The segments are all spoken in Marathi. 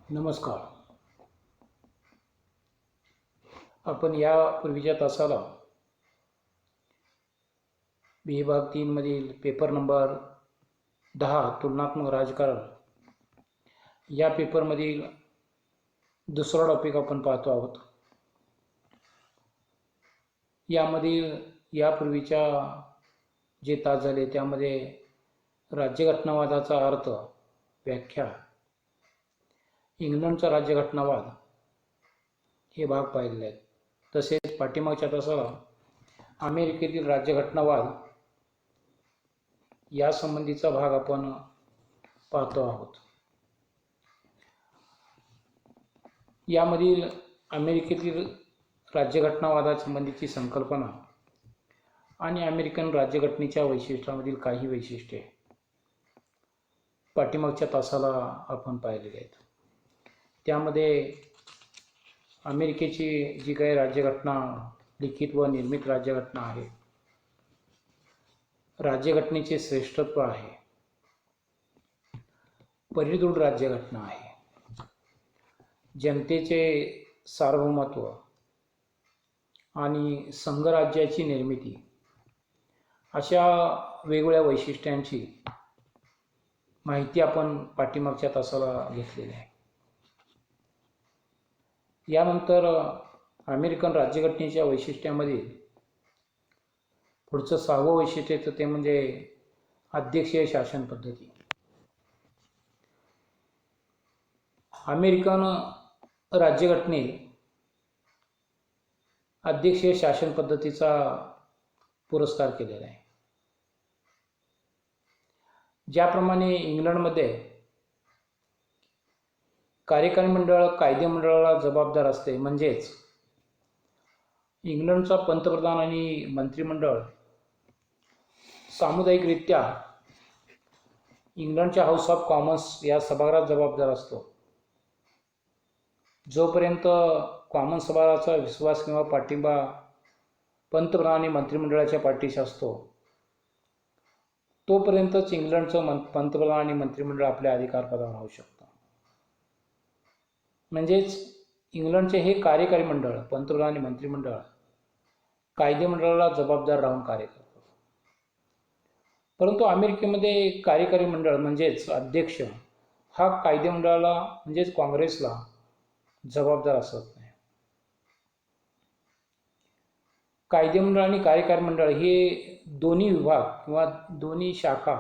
नमस्कार. आपण यापूर्वीच्या तासाला विभाग 3 मधील पेपर नंबर 10 तुलनात्मक राजकारण या पेपरमधील दुसरा टॉपिक आपण पाहतो आहोत. यामधील यापूर्वीच्या जे तास झाले त्यामध्ये राज्यघटनावादाचा अर्थ, व्याख्या, इंग्लंडचा राज्यघटनावाद हे भाग पाहिलेले आहेत. तसेच पाठीमागच्या तासाला अमेरिकेतील राज्यघटनावाद या संबंधीचा भाग आपण पाहतो आहोत. यामधील अमेरिकेतील राज्यघटनावादासंबंधीची संकल्पना आणि अमेरिकन राज्यघटनेच्या वैशिष्ट्यांमधील काही वैशिष्ट्ये पाठीमागच्या तासाला आपण पाहिलेली आहेत. त्यामध्ये अमेरिकेची जी काही राज्यघटना, लिखित व निर्मित राज्यघटना आहे, राज्यघटनेचे श्रेष्ठत्व आहे, परिदृढ राज्यघटना आहे, जनतेचे सार्वभौमत्व आणि संघराज्याची निर्मिती अशा वेगवेगळ्या वैशिष्ट्यांची माहिती आपण पाठीमागच्या तासाला घेतलेली आहे. यानंतर अमेरिकन राज्यघटनेच्या वैशिष्ट्यामधील पुढचं 6वं वैशिष्ट्य येतं ते म्हणजे अध्यक्षीय शासन पद्धती. अमेरिकन राज्यघटनेत अध्यक्षीय शासन पद्धतीचा पुरस्कार केलेला आहे. ज्याप्रमाणे इंग्लंडमध्ये कार्यकारी मंडळ कायदे मंडळाला जबाबदार असते, म्हणजेच इंग्लंडचा पंतप्रधान आणि मंत्रिमंडळ सामुदायिकरित्या इंग्लंडच्या हाऊस ऑफ कॉमन्स या सभागृहात जबाबदार असतो. जोपर्यंत कॉमन सभागृहाचा विश्वास किंवा पाठिंबा पंतप्रधान आणि मंत्रिमंडळाच्या पाठीशी असतो, तोपर्यंतच इंग्लंडचं पंतप्रधान आणि मंत्रिमंडळ आपल्या अधिकारपदावर राहू शकतं. म्हणजेच इंग्लंडचे हे कार्यकारी मंडळ, पंतप्रधान आणि मंत्रिमंडळ, कायदे मंडळाला जबाबदार राहून कार्य करतात. परंतु अमेरिकेमध्ये कार्यकारी मंडळ म्हणजेच अध्यक्ष हा कायदे मंडळाला म्हणजेच काँग्रेसला जबाबदार असत नाही. कायदे मंडळ आणि कार्यकारी मंडळ हे दोन्ही विभाग किंवा दोन्ही शाखा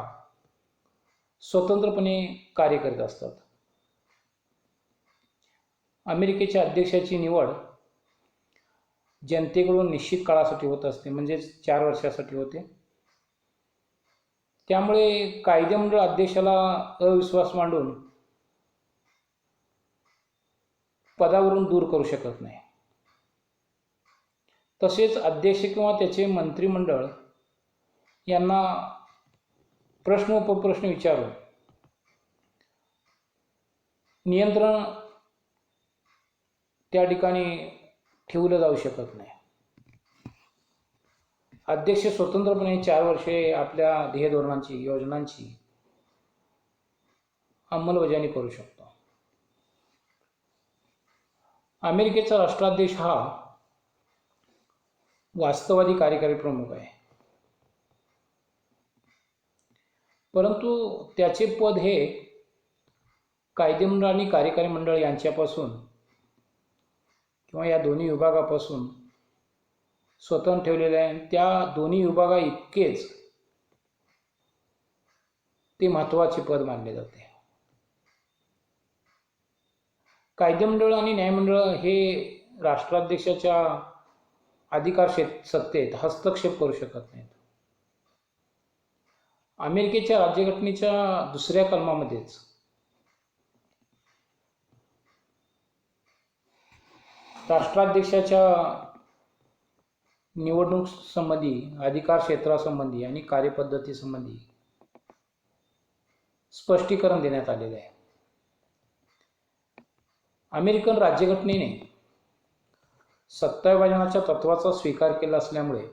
स्वतंत्रपणे कार्य करीत असतात. अमेरिकेच्या अध्यक्षाची निवड जनतेकडून निश्चित काळासाठी होत असते, म्हणजेच 4 वर्षासाठी होते. त्यामुळे कायदे मंडळ अध्यक्षाला अविश्वास मांडून पदावरून दूर करू शकत नाही. तसेच अध्यक्ष किंवा त्याचे मंत्रिमंडळ यांना प्रश्न उपप्रश्न विचारून नियंत्रण त्या ठिकाणी ठेवलं जाऊ शकत नाही. अध्यक्ष स्वतंत्रपणे 4 वर्षे आपल्या ध्येय धोरणांची, योजनांची अंमलबजावणी करू शकतो. अमेरिकेचा राष्ट्राध्यक्ष हा वास्तववादी कार्यकारी प्रमुख आहे, परंतु त्याचे पद हे कायदे मंडळ आणि कार्यकारी मंडळ यांच्यापासून किंवा या दोन्ही विभागापासून स्वतंत्र ठेवलेले आहे. त्या दोन्ही विभागा इतकेच ते महत्त्वाचे पद मानले जाते. कायदे मंडळ आणि न्यायमंडळ हे राष्ट्राध्यक्षाच्या अधिकार सत्तेत हस्तक्षेप करू शकत नाहीत. अमेरिकेच्या राज्यघटनेच्या 2ऱ्या कलमामध्येच राष्ट्राध्यक्षाच्या निवडणूक संबंधी, अधिकार क्षेत्रासंबंधी आणि कार्यपद्धतीसंबंधी स्पष्टीकरण देण्यात आलेले आहे. अमेरिकन राज्यघटनेने सत्ताविभाजनाच्या तत्वाचा स्वीकार केला असल्यामुळे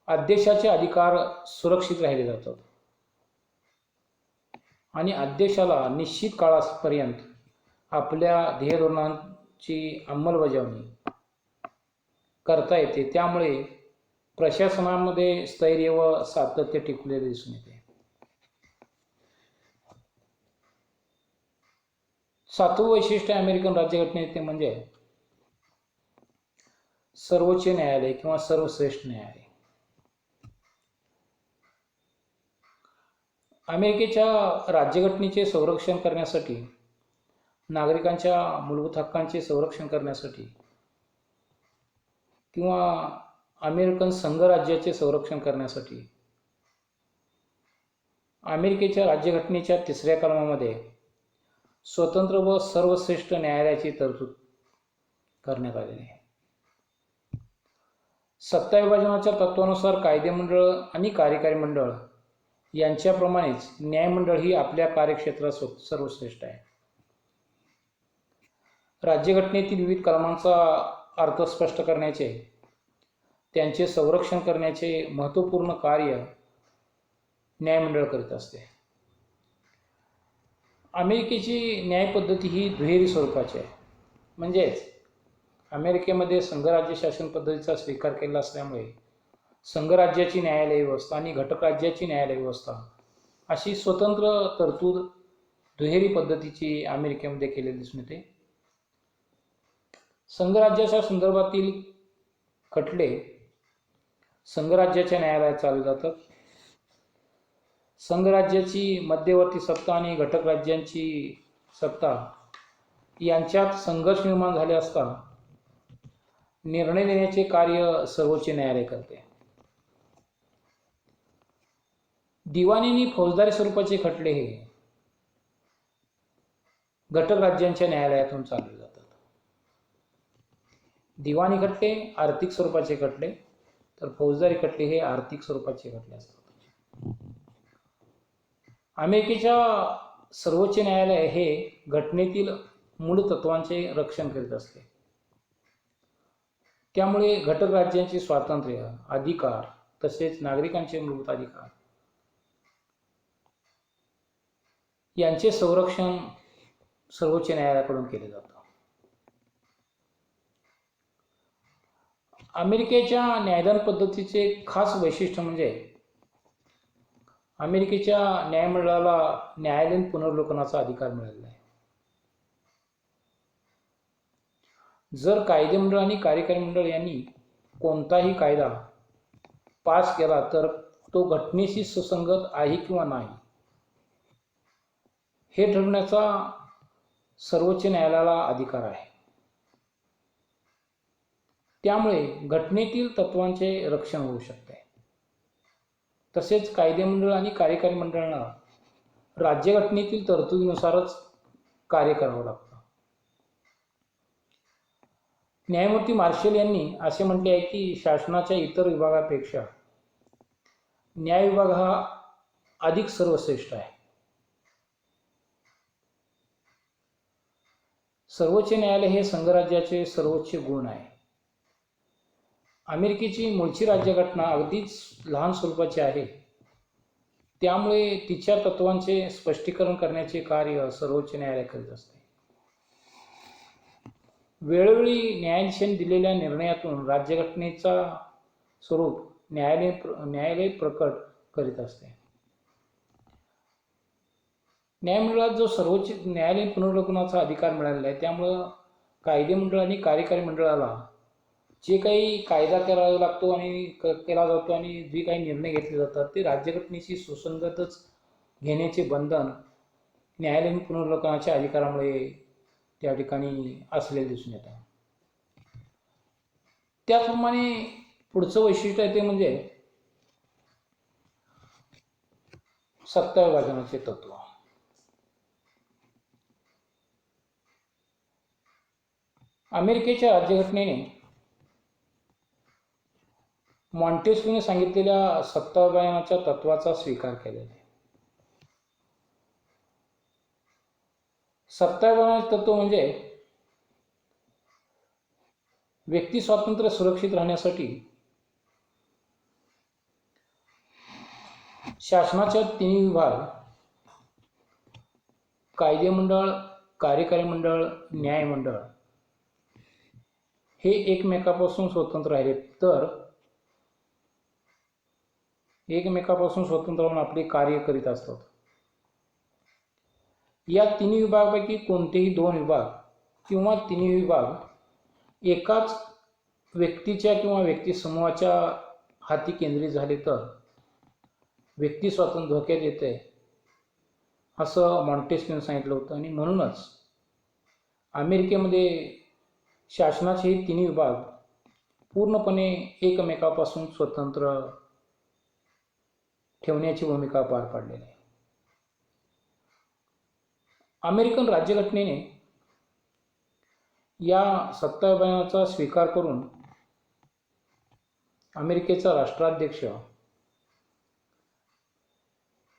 अध्यक्षाचे अधिकार सुरक्षित राहिले जातात. आणि अध्यक्षाला निश्चित काळापर्यंत आपल्या ध्येय धोरणांची अंमलबजावणी करता येते. त्यामुळे प्रशासनामध्ये स्थैर्य व सातत्य टिकलेले दिसून येते. 7वं वैशिष्ट्य अमेरिकन राज्यघटनेचे म्हणजे सर्वोच्च न्यायालय किंवा सर्वश्रेष्ठ न्यायालय. अमेरिकेच्या राज्यघटनेचे संरक्षण करण्यासाठी, नागरिकांच्या मूलभूत हक्कांचे संरक्षण करण्यासाठी किंवा अमेरिकन संघराज्याचे संरक्षण करण्यासाठी अमेरिकेच्या राज्यघटनेच्या 3ऱ्या कलमामध्ये स्वतंत्र व सर्वश्रेष्ठ न्यायालयाची तरतूद करण्यात आलेली आहे. सत्ता विभाजनाच्या तत्वानुसार कायदेमंडळ आणि कार्यकारी मंडळ यांच्याप्रमाणेच न्यायमंडळ ही आपल्या कार्यक्षेत्रात सर्वश्रेष्ठ आहे. राज्यघटनेतील विविध कलमांचा अर्थ स्पष्ट करण्याचे, त्यांचे संरक्षण करण्याचे महत्त्वपूर्ण कार्य न्यायमंडळ करीत असते. अमेरिकेची न्यायपद्धती ही दुहेरी स्वरूपाची आहे. म्हणजेच अमेरिकेमध्ये संघराज्य शासन पद्धतीचा स्वीकार केला असल्यामुळे संघराज्याची न्यायालय व्यवस्था आणि घटक राज्याची न्यायालय व्यवस्था अशी स्वतंत्र तरतूद दुहेरी पद्धतीची अमेरिकेमध्ये केलेली दिसून येते. संघराज्याच्या संदर्भातील खटले संघराज्याच्या न्यायालयात चालले जातात. संघराज्याची मध्यवर्ती सत्ता आणि घटक राज्यांची सत्ता यांच्यात संघर्ष निर्माण झाले असता निर्णय देण्याचे कार्य सर्वोच्च न्यायालय करते. दिवाणी आणि फौजदारी स्वरूपाचे खटले हे घटक राज्यांच्या न्यायालयातून चालले जातात. दिवाणी खटले आर्थिक स्वरूपाचे खटले, तर फौजदारी खटले हे आर्थिक स्वरूपाचे खटले असतात. अमेरिकेच्या सर्वोच्च न्यायालय हे घटनेतील मूळ तत्वांचे रक्षण करीत असते. त्यामुळे घटक राज्यांचे स्वातंत्र्य, अधिकार तसेच नागरिकांचे मूलभूत अधिकार यांचे संरक्षण सर्वोच्च न्यायालयाकडून केले जाते. अमेरिकेच्या न्यायदान पद्धतीचे खास वैशिष्ट्य म्हणजे अमेरिकेच्या न्यायमंडळाला न्यायालयीन पुनर्वलोकनाचा अधिकार मिळालेला आहे. जर कायदेमंडळ आणि कार्यकारी मंडळ यांनी कोणताही कायदा पास केला तर तो घटनेशी सुसंगत आहे किंवा नाही हे ठरवण्याचा सर्वोच्च न्यायालयाला अधिकार आहे. त्यामुळे घटनेतील तत्वांचे रक्षण होऊ शकते. तसेच कायदेमंडळ आणि कार्यकारी मंडळांना राज्यघटनेतील तरतुदीनुसारच कार्य करावं लागतं. न्यायमूर्ती मार्शल यांनी असे म्हटले आहे की शासनाच्या इतर विभागापेक्षा न्याय विभाग हा अधिक सर्वश्रेष्ठ आहे. सर्वोच्च न्यायालय हे संघराज्याचे सर्वोच्च गुण आहे. अमेरिकेची मूळची राज्यघटना अगदीच लहान स्वरूपाची आहे. त्यामुळे तिच्या तत्वांचे स्पष्टीकरण करण्याचे कार्य सर्वोच्च न्यायालय करीत असते. वेळोवेळी न्यायाधीशांनी दिलेल्या निर्णयातून राज्यघटनेचा स्वरूप न्यायालय प्रकट करीत असते. न्यायमंडळात जो सर्वोच्च न्यायालयीन पुनर्वलोकनाचा अधिकार मिळालेला आहे, त्यामुळं कायदेमंडळ आणि कार्यकारी मंडळाला जे काही कायदा करावा लागतो आणि केला जातो आणि जे काही निर्णय घेतले जातात ते राज्यघटनेशी सुसंगतच घेण्याचे बंधन न्यायालयीन पुनर्वलोकनाच्या अधिकारामुळे त्या ठिकाणी असलेले दिसून येतात. त्याचप्रमाणे पुढचं वैशिष्ट्य आहे ते म्हणजे सत्ता विभाजनाचे तत्व. अमेरिकेच्या राज्यघटनेने मॉन्टेस्क्यूने सांगितलेल्या सत्ता विभाजनाच्या तत्वाचा स्वीकार केलेला आहे. सत्ता विभाजनाचे तत्व म्हणजे व्यक्ती स्वातंत्र्य सुरक्षित राहण्यासाठी शासनाच्या 3 विभाग कायदे मंडळ, कार्यकारी मंडळ, न्यायमंडळ हे एकमेकापासून स्वतंत्र आहेत, तर एकमेकापासून स्वतंत्र होऊन आपले कार्य करीत असतात. या तिन्ही विभागापैकी कोणतेही दोन विभाग किंवा तिन्ही विभाग एकाच व्यक्तीच्या किंवा व्यक्तिसमूहाच्या हाती केंद्रित झाले तर व्यक्ती स्वातंत्र्य धोक्यात येते, असं मॉन्टेस्क्यूने सांगितलं होतं. आणि म्हणूनच अमेरिकेमध्ये शासनाचे हे तिन्ही विभाग पूर्णपणे एकमेकापासून स्वतंत्र ठेवण्याची भूमिका पार पाडलेली आहे. अमेरिकन राज्यघटनेने या सत्ता विभाजनाचा स्वीकार करून अमेरिकेचा राष्ट्राध्यक्ष,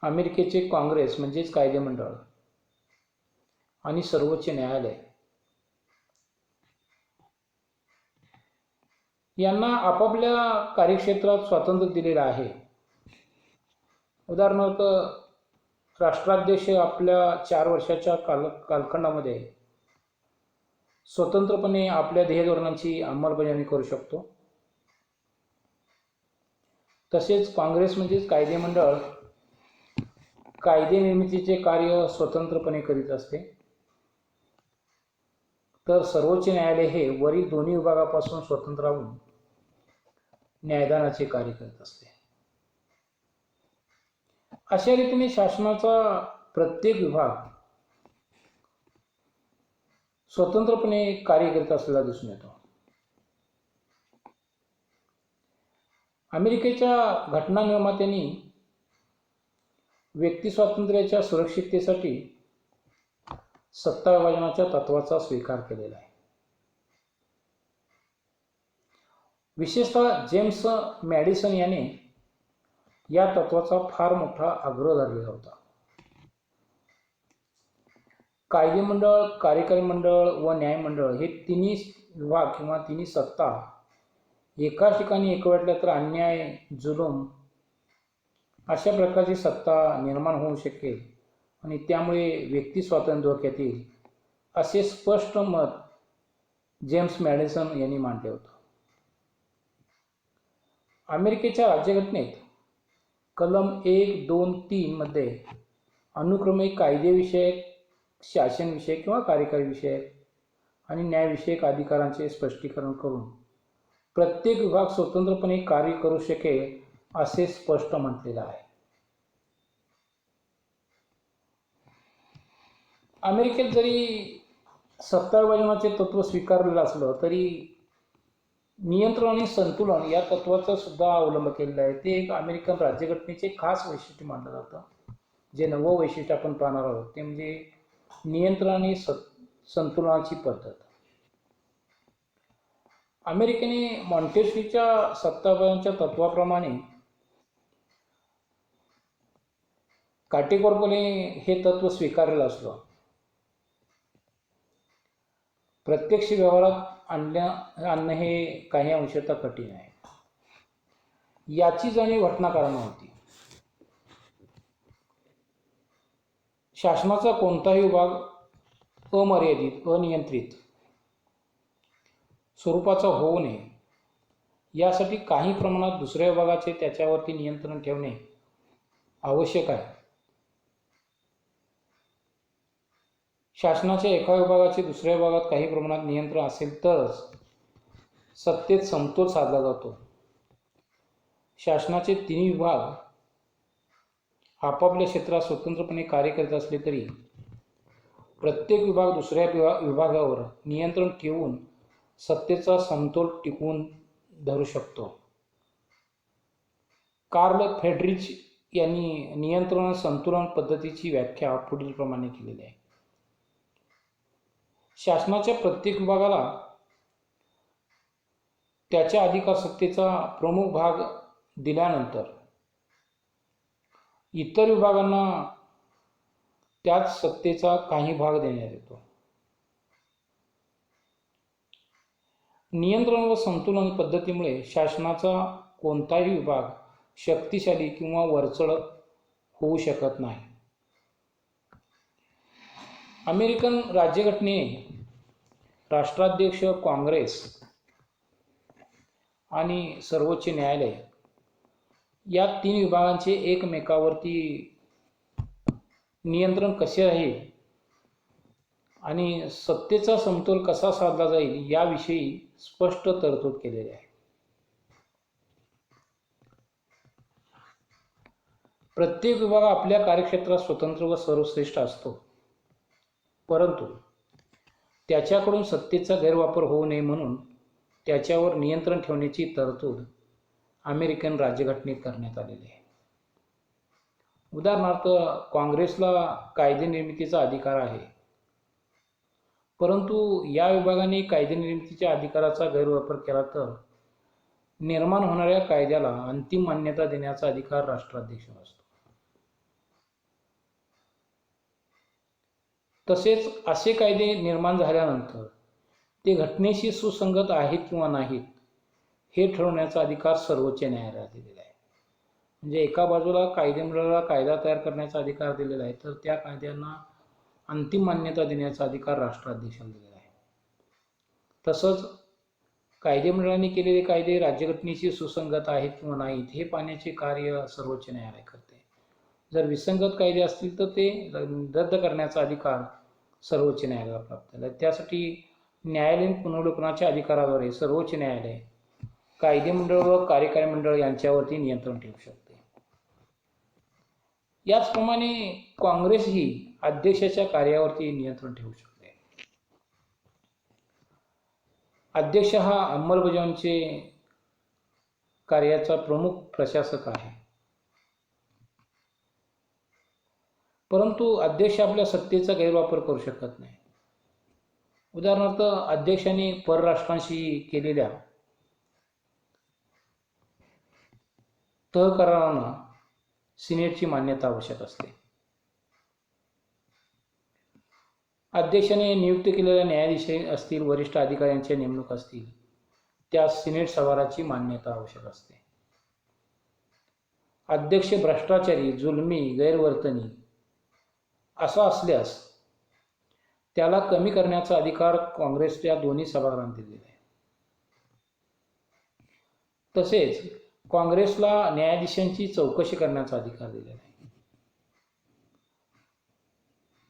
अमेरिकेचे काँग्रेस म्हणजेच कायदेमंडळ आणि सर्वोच्च न्यायालय यांना आपापल्या कार्यक्षेत्रात स्वातंत्र्य दिलेलं आहे. उदाहरणार्थ, राष्ट्राध्यक्ष आपल्या 4 वर्षाच्या कालखंडामध्ये स्वतंत्रपणे आपल्या ध्येयधोरणांची अंमलबजावणी करू शकतो. तसेच काँग्रेस म्हणजेच कायदेमंडळ कायदे निर्मितीचे कार्य स्वतंत्रपणे करीत असते, तर सर्वोच्च न्यायालय हे वरील दोन्ही विभागापासून स्वतंत्र राहून न्यायदानाचे कार्य करत असते. अशा रीतीने शासनाचा प्रत्येक विभाग स्वतंत्रपणे कार्य करीत असलेला दिसून येतो. अमेरिकेच्या घटना निर्मात्यांनी व्यक्ती स्वातंत्र्याच्या सुरक्षिततेसाठी सत्ता विभाजनाच्या तत्वाचा स्वीकार केलेला आहे. विशेषतः जेम्स मॅडिसन याने या तत्वाचा फार मोठा आग्रह धरलेला होता. कायदेमंडळ, कार्यकारी मंडळ व न्यायमंडळ हे तिन्ही विभाग किंवा तिन्ही सत्ता एकाच ठिकाणी एकवटल्या तर अन्याय, जुलूम अशा प्रकारची सत्ता निर्माण होऊ शकेल आणि त्यामुळे व्यक्ती स्वातंत्र्य धोक्यात येईल, असे स्पष्ट मत जेम्स मॅडिसन यांनी मांडले होते. अमेरिकेच्या राज्यघटनेत कलम 1, 2, 3 मध्ये अनुक्रमे कायदेविषयक, शासनविषयक किंवा कार्यकारी विषयक आणि न्यायविषयक अधिकारांचे स्पष्टीकरण करून प्रत्येक विभाग स्वतंत्रपणे कार्य करू शकेल असे स्पष्ट म्हटलेलं आहे. अमेरिकेत जरी सत्ता विभाजनाचे तत्व स्वीकारलेलं असलं तरी नियंत्रण आणि संतुलन या तत्वाचा सुद्धा अवलंब केलेला आहे. ते एक अमेरिकन राज्यघटनेचे खास वैशिष्ट्य मानलं जातं. जे नवं वैशिष्ट्य आपण पाहणार आहोत ते म्हणजे नियंत्रण आणि संतुलनाची पद्धत. अमेरिकेने मॉन्टेस्क्यूच्या सत्ता विभाजनाच्या तत्वाप्रमाणे काटेकोरपणे हे तत्व स्वीकारलेलं असलं प्रत्यक्ष व्यवहारात आणणं हे काही अंशतः कठीण आहे. याची जाणीव घटनाकारांना होती. शासनाचा कोणताही विभाग अमर्यादित, अनियंत्रित स्वरूपाचा होऊ नये यासाठी काही प्रमाणात दुसऱ्या विभागाचे त्याच्यावरती नियंत्रण ठेवणे आवश्यक आहे. शासनाच्या एका विभागाचे दुसऱ्या विभागात काही प्रमाणात नियंत्रण असेल तरच सत्तेत समतोल साधला जातो. शासनाचे तिन्ही विभाग आपापल्या क्षेत्रात स्वतंत्रपणे कार्य करत असले तरी प्रत्येक विभाग दुसऱ्या विभागावर नियंत्रण ठेवून सत्तेचा समतोल टिकवून धरू शकतो. कार्ल फ्रेडरिच यांनी नियंत्रण संतुलन पद्धतीची व्याख्या पुढील प्रमाणे केलेली आहे. शासनाच्या प्रत्येक विभागाला त्याच्या अधिकारसत्तेचा प्रमुख भाग दिल्यानंतर इतर विभागांना त्याच सत्तेचा काही भाग देण्यात येतो. नियंत्रण व संतुलन पद्धतीमुळे शासनाचा कोणताही विभाग शक्तिशाली किंवा वरचढ होऊ शकत नाही. अमेरिकन राज्यघटनेने राष्ट्राध्यक्ष, काँग्रेस आणि सर्वोच्च न्यायालय या तीन विभागांचे एकमेकावरती नियंत्रण कसे राहील आणि सत्तेचा समतोल कसा साधला जाईल याविषयी स्पष्ट तरतूद केलेली आहे. प्रत्येक विभाग आपल्या कार्यक्षेत्रात स्वतंत्र व सर्वश्रेष्ठ असतो, परंतु त्याच्याकडून सत्तेचा गैरवापर होऊ नये म्हणून त्याच्यावर नियंत्रण ठेवण्याची तरतूद अमेरिकन राज्यघटनेत करण्यात आलेली आहे. उदाहरणार्थ, काँग्रेसला कायदे निर्मितीचा अधिकार आहे, परंतु या विभागाने कायदे निर्मितीच्या अधिकाराचा गैरवापर केला तर निर्माण होणाऱ्या कायद्याला अंतिम मान्यता देण्याचा अधिकार राष्ट्राध्यक्षाला असतो. तसेच असे कायदे निर्माण झाल्यानंतर ते घटनेशी सुसंगत आहेत किंवा नाहीत हे ठरवण्याचा अधिकार सर्वोच्च न्यायालयाला दिलेला आहे. म्हणजे एका बाजूला कायदेमंडळाला कायदा तयार करण्याचा अधिकार दिलेला आहे, तर त्या कायद्यांना अंतिम मान्यता देण्याचा अधिकार राष्ट्राध्यक्षाला दिलेला आहे. तसंच कायदेमंडळाने केलेले कायदे राज्यघटनेशी सुसंगत आहेत किंवा नाहीत हे पाहण्याचे कार्य सर्वोच्च न्यायालय करते. जर विसंगत कायदे असतील तर ते रद्द करण्याचा अधिकार सर्वोच्च न्यायालयाला प्राप्त आहे. त्यासाठी न्यायालयीन पुनर्विलोकनाच्या अधिकाराद्वारे सर्वोच्च न्यायालय कायदेमंडळ व कार्यकारी मंडळ यांच्यावरती नियंत्रण ठेवू शकते. याचप्रमाणे काँग्रेस ही अध्यक्षाच्या कार्यावरती नियंत्रण ठेवू शकते. अध्यक्ष हा अंमलबजावणीचे कार्याचा प्रमुख प्रशासक आहे, परंतु अध्यक्ष आपल्या सत्तेचा गैरवापर करू शकत नाही. उदाहरणार्थ, अध्यक्षांनी परराष्ट्रांशी केलेल्या तह-करारांना सिनेटची मान्यता आवश्यक असते. अध्यक्षाने नियुक्त केलेल्या न्यायाधीश असतील, वरिष्ठ अधिकाऱ्यांच्या नेमणूक असतील, त्या सिनेट सभागृहाची मान्यता आवश्यक असते. अध्यक्ष भ्रष्टाचारी, जुलमी, गैरवर्तनी असा असल्यास त्याला कमी करण्याचा अधिकार काँग्रेसच्या दोन्ही सभागृहांना दिलेला आहे. तसेच काँग्रेसला न्यायाधीशांची चौकशी करण्याचा अधिकार दिलेला आहे.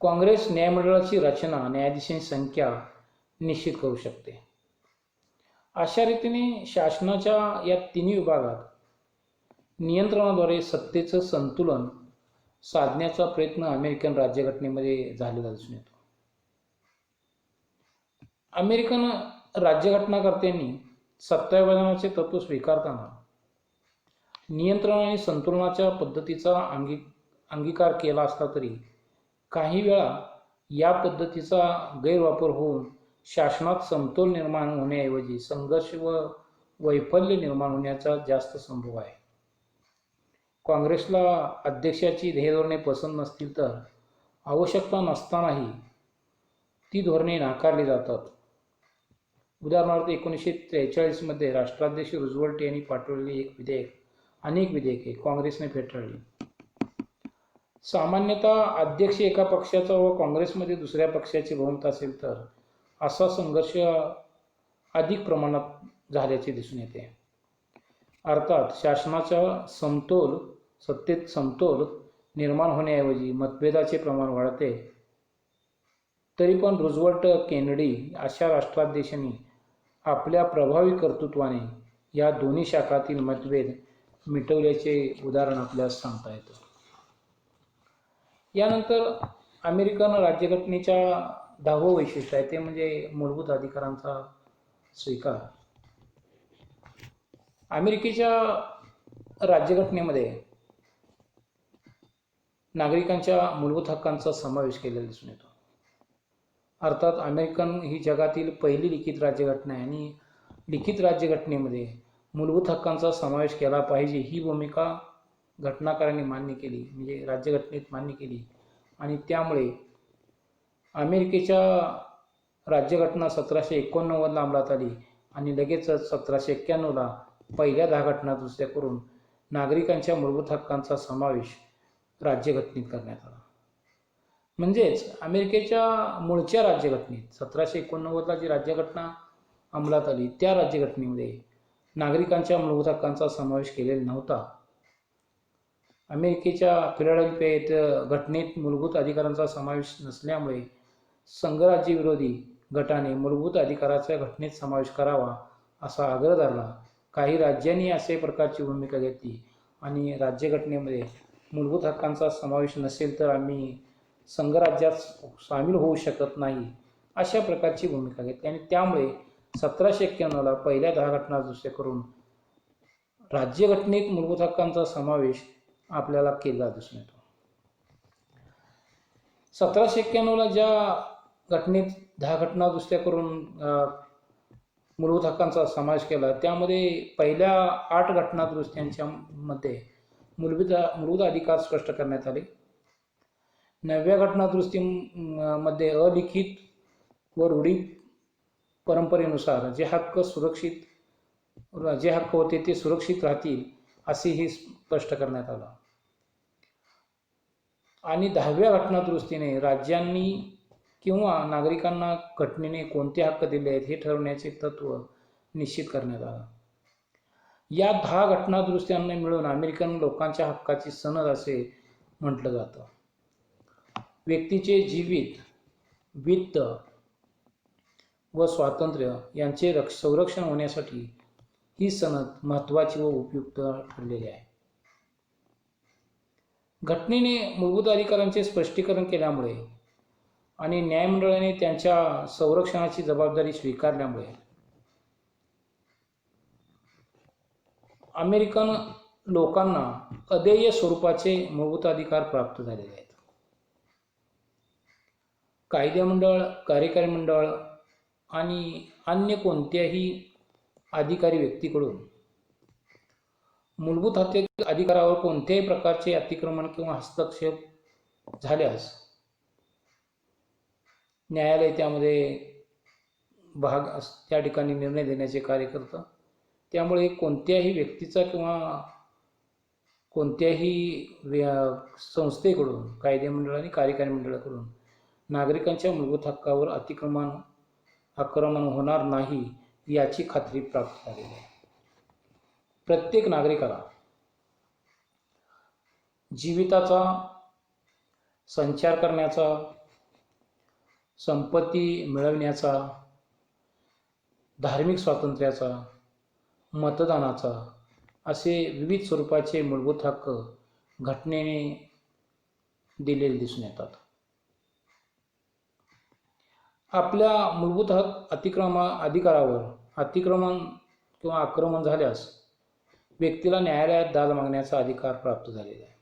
काँग्रेस न्यायमंडळाची रचना, न्यायाधीशांची संख्या निश्चित करू शकते. अशा रीतीने शासनाच्या या तिन्ही विभागात नियंत्रणाद्वारे सत्तेचं संतुलन साधण्याचा प्रयत्न अमेरिकन राज्यघटनेमध्ये झालेला दिसून येतो. अमेरिकन राज्यघटनाकर्त्यांनी सत्ताविभाजनाचे तत्त्व स्वीकारताना नियंत्रण आणि संतुलनाच्या पद्धतीचा अंगीकार केला असला तरी काही वेळा या पद्धतीचा गैरवापर होऊन शासनात समतोल निर्माण होण्याऐवजी संघर्ष व वैफल्य निर्माण होण्याचा जास्त संभव आहे. काँग्रेसला अध्यक्षाची ध्येयधोरणे पसंत नसतील तर आवश्यकता नसतानाही ती धोरणे नाकारली जातात. उदाहरणार्थ, 1943 मध्ये राष्ट्राध्यक्ष रूझवेल्ट यांनी पाठवलेली अनेक विधेयके काँग्रेसने फेटाळली. सामान्यतः अध्यक्ष एका पक्षाचा व काँग्रेसमध्ये दुसऱ्या पक्षाचे बहुमत असेल तर असा संघर्ष अधिक प्रमाणात झाल्याचे दिसून येते. अर्थात शासनाचा सत्तेत समतोल निर्माण होण्याऐवजी मतभेदाचे प्रमाण वाढते. तरी पण रूझवेल्ट, केनेडी अशा राष्ट्राध्यक्षांनी आपल्या प्रभावी कर्तृत्वाने या दोन्ही शाखातील मतभेद मिटवल्याचे उदाहरण आपल्यास सांगता येतं. यानंतर अमेरिकन राज्यघटनेच्या 10वं वैशिष्ट्य आहे ते म्हणजे मूलभूत अधिकारांचा स्वीकार. अमेरिकेच्या राज्यघटनेमध्ये नागरिकांच्या मूलभूत हक्कांचा समावेश केलेला दिसून येतो. अर्थात अमेरिकन ही जगातील पहिली लिखित राज्यघटना आहे आणि लिखित राज्यघटनेमध्ये मूलभूत हक्कांचा समावेश केला पाहिजे ही भूमिका घटनाकारांनी मान्य केली, म्हणजे राज्यघटनेत मान्य केली. आणि त्यामुळे अमेरिकेच्या राज्यघटना 1789ला अंमलात आली आणि लगेचच 1791ला पहिल्या 10 घटना दुरुस्त्या करून नागरिकांच्या मूलभूत हक्कांचा समावेश राज्यघटनेत करण्यात आला. म्हणजेच अमेरिकेच्या मूळच्या राज्यघटनेत 1789ला जी राज्यघटना अंमलात आली त्या राज्यघटनेमध्ये नागरिकांच्या मूलभूत हक्कांचा समावेश केलेला नव्हता. अमेरिकेच्या फिलाडेल्फिया येथे घटनेत मूलभूत अधिकारांचा समावेश नसल्यामुळे संघराज्यविरोधी गटाने मूलभूत अधिकाराच्या घटनेत समावेश करावा असा आग्रह धरला. काही राज्यांनी असे प्रकारची भूमिका घेतली आणि राज्यघटनेमध्ये मूलभूत हक्कांचा समावेश नसेल तर आम्ही संघराज्यात सामील होऊ शकत नाही अशा प्रकारची भूमिका घेतली आणि त्यामुळे 1791ला पहिल्या 10 घटना दुरुस्त्या करून राज्यघटनेत मूलभूत हक्कांचा समावेश आपल्याला केला दिसून येतो. 1791ला ज्या घटनेत 10 घटना दुरुस्त्या करून मूलभूत हक्कांचा समावेश केला त्यामध्ये पहिल्या 8 घटना दुरुस्त्यांच्या मध्ये मूलभूत अधिकार स्पष्ट करण्यात आले. 9व्या घटना दुरुस्तीमध्ये अलिखित व रूढी परंपरेनुसार जे हक्क होते ते सुरक्षित राहतील असेही स्पष्ट करण्यात आलं. आणि 10व्या घटना दुरुस्तीने राज्यांनी किंवा नागरिकांना घटनेने कोणते हक्क दिले आहेत हे ठरवण्याचे तत्व निश्चित करण्यात आलं. या 10 घटना दुरुस्त्यांना मिळून अमेरिकन लोकांच्या हक्काची सनद असे म्हटलं जातं. व्यक्तीचे जीवित, वित्त व स्वातंत्र्य यांचे संरक्षण होण्यासाठी ही सनद महत्त्वाची व उपयुक्त ठरलेली आहे. घटनेने मूलभूत अधिकारांचे स्पष्टीकरण केल्यामुळे आणि न्यायमंडळाने त्यांच्या संरक्षणाची जबाबदारी स्वीकारल्यामुळे अमेरिकन लोकांना अदेय स्वरूपाचे मूलभूत अधिकार प्राप्त झालेले आहेत. कायदेमंडळ, कार्यकारी मंडळ आणि अन्य कोणत्याही अधिकारी व्यक्तीकडून मूलभूत अधिकारावर कोणत्याही प्रकारचे अतिक्रमण किंवा हस्तक्षेप झाल्यास न्यायालय त्यामध्ये त्या ठिकाणी निर्णय देण्याचे कार्य करतं. त्यामुळे कोणत्याही व्यक्तीचा किंवा कोणत्याही संस्थेकडून, कायदेमंडळ आणि कार्यकारी मंडळाकडून नागरिकांच्या मूलभूत हक्कावर आक्रमण होणार नाही याची खात्री प्राप्त झालेली आहे. प्रत्येक नागरिकाला जीविताचा, संचार करण्याचा, संपत्ती मिळवण्याचा, धार्मिक स्वातंत्र्याचा, मतदानाचा असे विविध स्वरूपाचे मूलभूत हक्क घटनेने दिलेले दिसून येतात. आपल्या मूलभूत अधिकारावर अतिक्रमण किंवा आक्रमण झाल्यास व्यक्तीला न्यायालयात दाद मागण्याचा अधिकार प्राप्त झालेला आहे.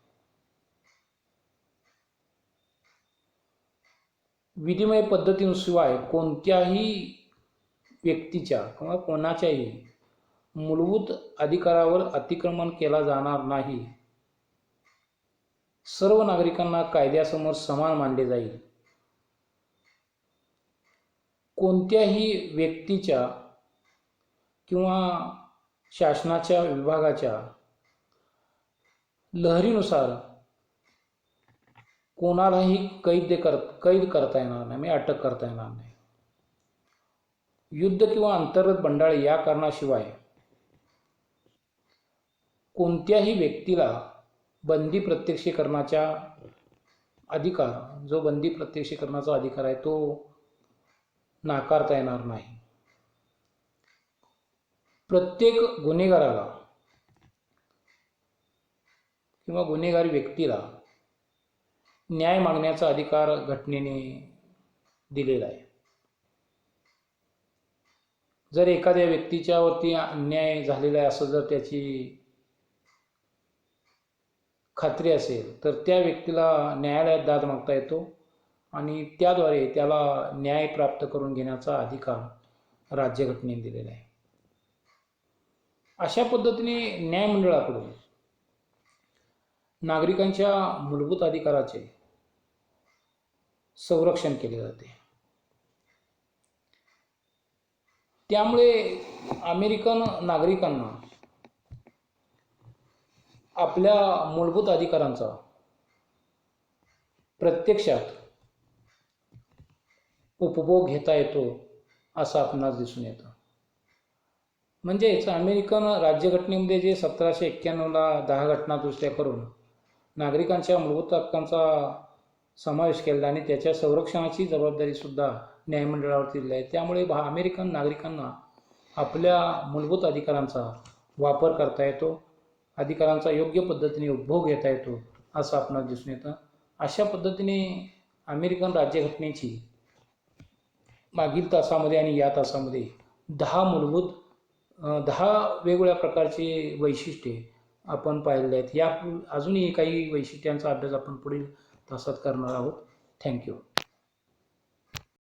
विधिमय पद्धतीशिवाय कोणत्याही व्यक्तीच्या किंवा कोणाच्याही मूलभूत अधिकारावर अतिक्रमण केला जाणार नाही. सर्व नागरिकांना कायद्यासमोर समान मानले जाईल. कोणत्याही व्यक्तीच्या किंवा शासनाच्या विभागाच्या लहरीनुसार कोणालाही कैद करता येणार नाही, अटक करता येणार नाही. युद्ध किंवा अंतर्गत बंडाळी या कारणाशिवाय कोणत्याही व्यक्तीला बंदी प्रत्यक्षीकरणाचा अधिकार आहे तो नाकारता येणार नाही. प्रत्येक गुन्हेगाराला किंवा गुन्हेगारी व्यक्तीला न्याय मागण्याचा अधिकार घटनेने दिलेला आहे. जर एखाद्या व्यक्तीच्यावरती अन्याय झालेला आहे असं जर त्याची खात्री असेल तर त्या व्यक्तीला न्यायालयात दाद मागता येतो आणि त्याद्वारे त्याला न्याय प्राप्त करून घेण्याचा अधिकार राज्यघटनेने दिलेला आहे. अशा पद्धतीने न्यायमंडळाकडून नागरिकांच्या मूलभूत अधिकाराचे संरक्षण केले जाते. त्यामुळे अमेरिकन नागरिकांना आपल्या मूलभूत अधिकारांचा प्रत्यक्षात उपभोग घेता येतो असं आपणास दिसून येतं. म्हणजेच अमेरिकन राज्यघटनेमध्ये जे 1791ला 10 घटना दुरुस्त्या करून नागरिकांच्या मूलभूत हक्कांचा समावेश केला आणि त्याच्या संरक्षणाची जबाबदारीसुद्धा न्यायमंडळावरती दिली आहे. त्यामुळे अमेरिकन नागरिकांना आपल्या मूलभूत अधिकारांचा वापर करता येतो, अधिकारांचा योग्य पद्धतीने उपभोग घेता येतो असं आपणास दिसून येतं. अशा पद्धतीने अमेरिकन राज्यघटनेची मागील तासामध्ये आणि या तासामध्ये 10 वेगवेगळ्या प्रकारचे वैशिष्ट्ये आपण पाहिलेले आहेत. या अजूनही काही वैशिष्ट्यांचा अभ्यास आपण पुढील तासात करणार आहोत. थँक्यू.